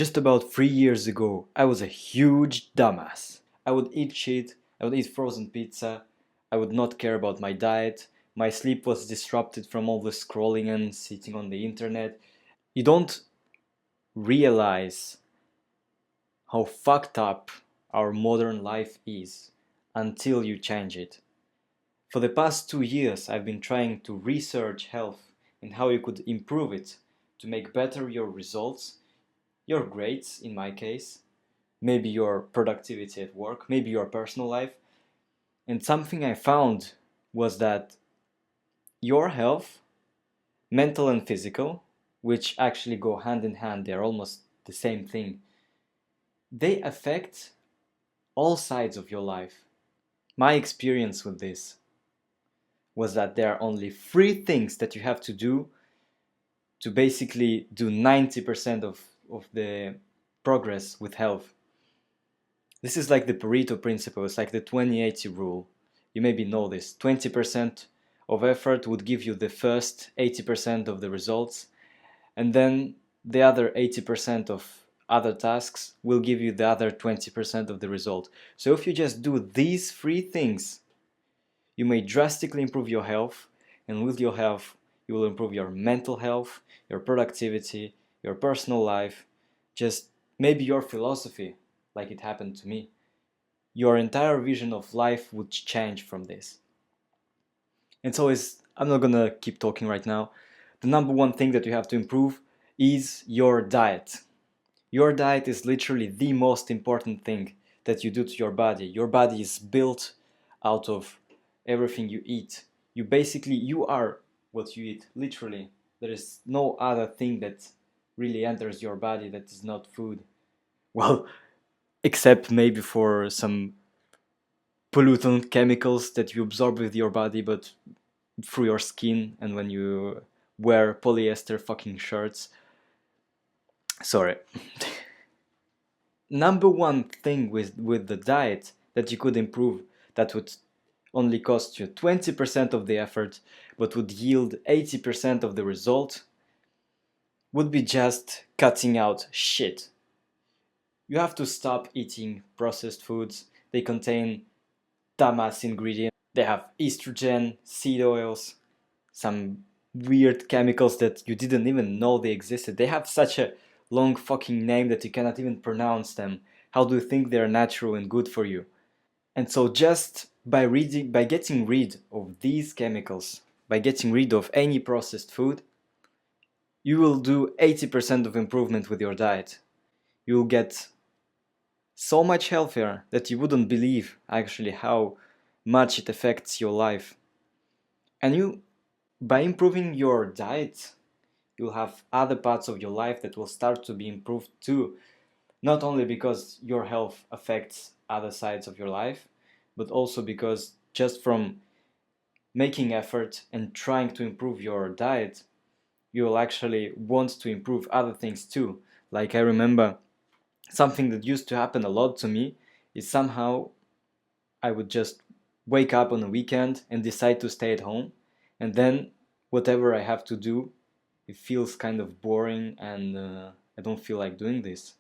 Just about 3 years ago, I was a huge dumbass. I would eat shit, I would eat frozen pizza, I would not care about my diet, my sleep was disrupted from all the scrolling and sitting on the internet. You don't realize how fucked up our modern life is until you change it. For the past 2 years, I've been trying to research health and how you could improve it to make better your results, your grades in my case, maybe your productivity at work, maybe your personal life. And something I found was that your health, mental and physical, which actually go hand in hand, they're almost the same thing, they affect all sides of your life. My experience with this was that there are only three things that you have to do to basically do 90% of the progress with health. This is like the Pareto principle, it's like the 20-80 rule. You maybe know this. 20% of effort would give you the first 80% of the results, and then the other 80% of other tasks will give you the other 20% of the result. So if you just do these three things, you may drastically improve your health, and with your health, you will improve your mental health, your productivity, your personal life, just maybe your philosophy, like it happened to me. Your entire vision of life would change from this. And so I'm not gonna keep talking right now. The number one thing that you have to improve is your diet. Your diet is literally the most important thing that you do to your body. Your body is built out of everything you eat. You are what you eat, literally. There is no other thing that really enters your body that is not food. Well, except maybe for some pollutant chemicals that you absorb with your body, but through your skin and when you wear polyester fucking shirts. Sorry. Number one thing with the diet that you could improve that would only cost you 20% of the effort but would yield 80% of the result would be just cutting out shit. You have to stop eating processed foods. They contain dumbass ingredients. They have estrogen, seed oils, some weird chemicals that you didn't even know they existed. They have such a long fucking name that you cannot even pronounce them. How do you think they're natural and good for you? And so just by getting rid of these chemicals, by getting rid of any processed food, you will do 80% of improvement with your diet. You will get so much healthier that you wouldn't believe actually how much it affects your life. And by improving your diet, you'll have other parts of your life that will start to be improved too. Not only because your health affects other sides of your life, but also because just from making effort and trying to improve your diet, you will actually want to improve other things too. Like I remember something that used to happen a lot to me is somehow I would just wake up on a weekend and decide to stay at home, and then whatever I have to do, it feels kind of boring and I don't feel like doing this.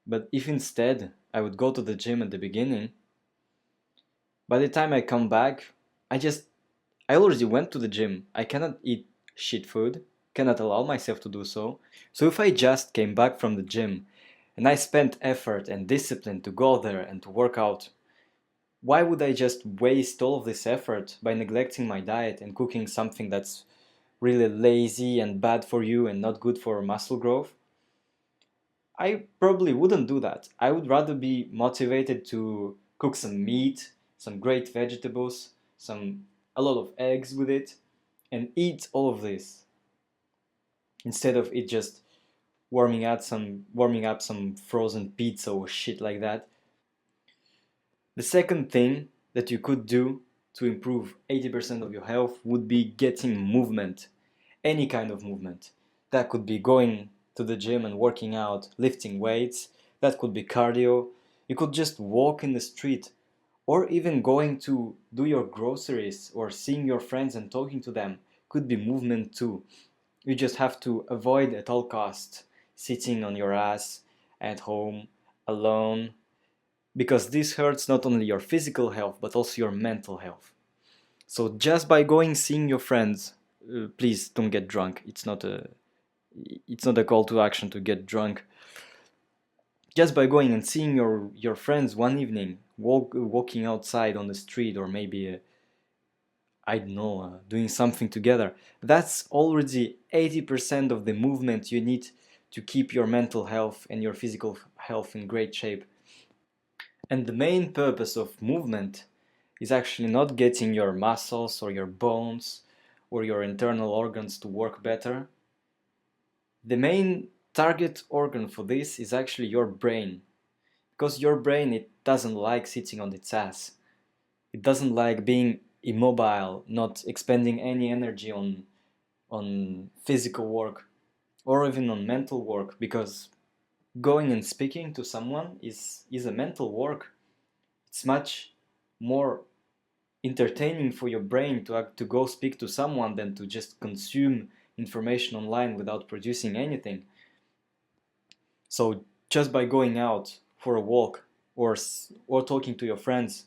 But if instead I would go to the gym at the beginning, by the time I come back, I already went to the gym. I cannot eat shit food, cannot allow myself to do so. So if I just came back from the gym and I spent effort and discipline to go there and to work out, why would I just waste all of this effort by neglecting my diet and cooking something that's really lazy and bad for you and not good for muscle growth? I probably wouldn't do that. I would rather be motivated to cook some meat, some great vegetables, a lot of eggs with it, and eat all of this instead of it just warming up some frozen pizza or shit like that. The second thing that you could do to improve 80% of your health would be getting movement, any kind of movement. That could be going to the gym and working out, lifting weights, that could be cardio. You could just walk in the street, or even going to do your groceries or seeing your friends and talking to them could be movement too. You just have to avoid at all costs sitting on your ass at home, alone, because this hurts not only your physical health but also your mental health. So just by going seeing your friends, please don't get drunk. It's not a call to action to get drunk. Just by going and seeing your friends one evening, walking outside on the street, or maybe I don't know, doing something together, that's already 80% of the movement you need to keep your mental health and your physical health in great shape. And the main purpose of movement is actually not getting your muscles or your bones or your internal organs to work better. The main target organ for this is actually your brain, because your brain, it doesn't like sitting on its ass. It doesn't like being immobile, not expending any energy on physical work or even on mental work, because going and speaking to someone is a mental work. It's much more entertaining for your brain to go speak to someone than to just consume information online without producing anything. So just by going out for a walk or talking to your friends,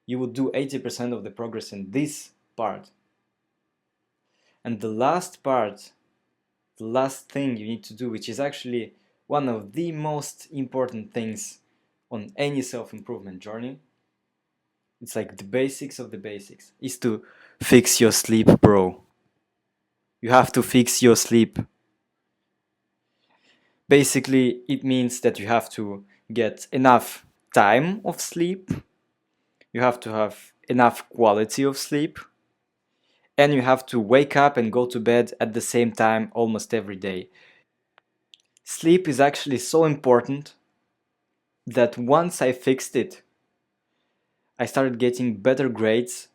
you would do 80% of the progress in this part. And the last part, the last thing you need to do, which is actually one of the most important things on any self-improvement journey, it's like the basics of the basics, is to fix your sleep, bro. You have to fix your sleep. Basically, it means that you have to get enough time of sleep, you have to have enough quality of sleep, and you have to wake up and go to bed at the same time almost every day. Sleep is actually so important that once I fixed it, I started getting better grades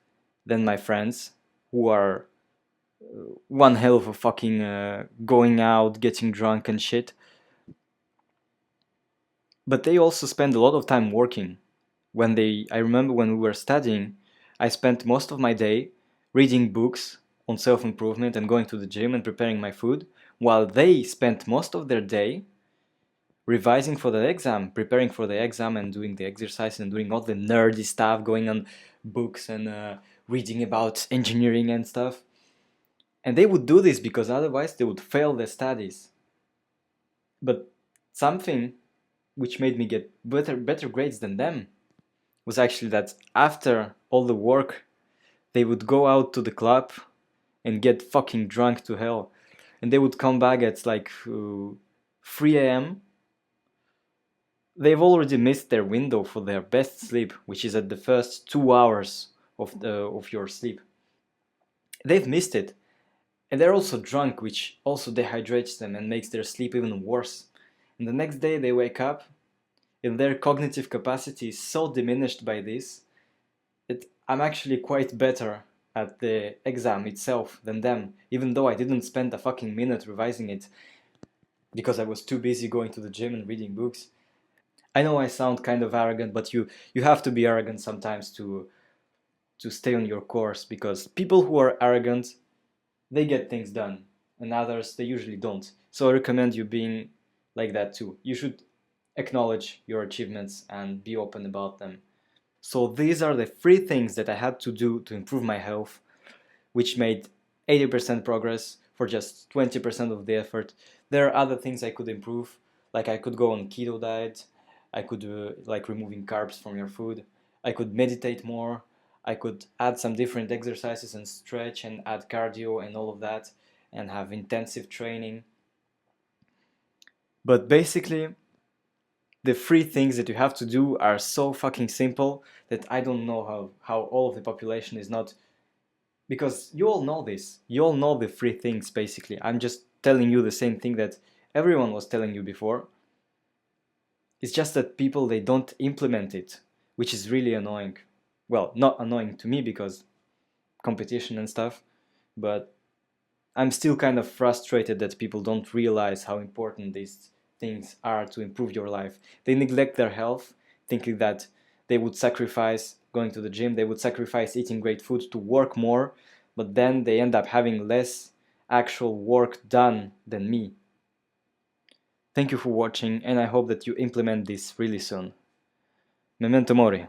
than my friends, who are one hell of a fucking going out, getting drunk and shit. But they also spend a lot of time working. I remember when we were studying, I spent most of my day reading books on self-improvement and going to the gym and preparing my food, while they spent most of their day revising for the exam, preparing for the exam and doing the exercise and doing all the nerdy stuff, going on books and reading about engineering and stuff. And they would do this because otherwise they would fail their studies. But something which made me get better grades than them was actually that after all the work, they would go out to the club and get fucking drunk to hell. And they would come back at like 3 a.m. They've already missed their window for their best sleep, which is at the first 2 hours of your sleep. They've missed it. And they're also drunk, which also dehydrates them and makes their sleep even worse. And the next day they wake up and their cognitive capacity is so diminished by this that I'm actually quite better at the exam itself than them, even though I didn't spend a fucking minute revising it because I was too busy going to the gym and reading books. I know I sound kind of arrogant, but you have to be arrogant sometimes to stay on your course, because people who are arrogant, they get things done, and others, they usually don't. So I recommend you being like that too. You should acknowledge your achievements and be open about them. So these are the 3 things that I had to do to improve my health, which made 80% progress for just 20% of the effort. There are other things I could improve, like I could go on keto diet, I could like removing carbs from your food, I could meditate more, I could add some different exercises and stretch and add cardio and all of that and have intensive training. But basically, the 3 things that you have to do are so fucking simple that I don't know how all of the population is not, because you all know this. You all know the 3 things basically. I'm just telling you the same thing that everyone was telling you before. It's just that people, they don't implement it, which is really annoying. Well, not annoying to me because competition and stuff, but I'm still kind of frustrated that people don't realize how important these things are to improve your life. They neglect their health, thinking that they would sacrifice going to the gym, they would sacrifice eating great food to work more, but then they end up having less actual work done than me. Thank you for watching, and I hope that you implement this really soon. Memento mori.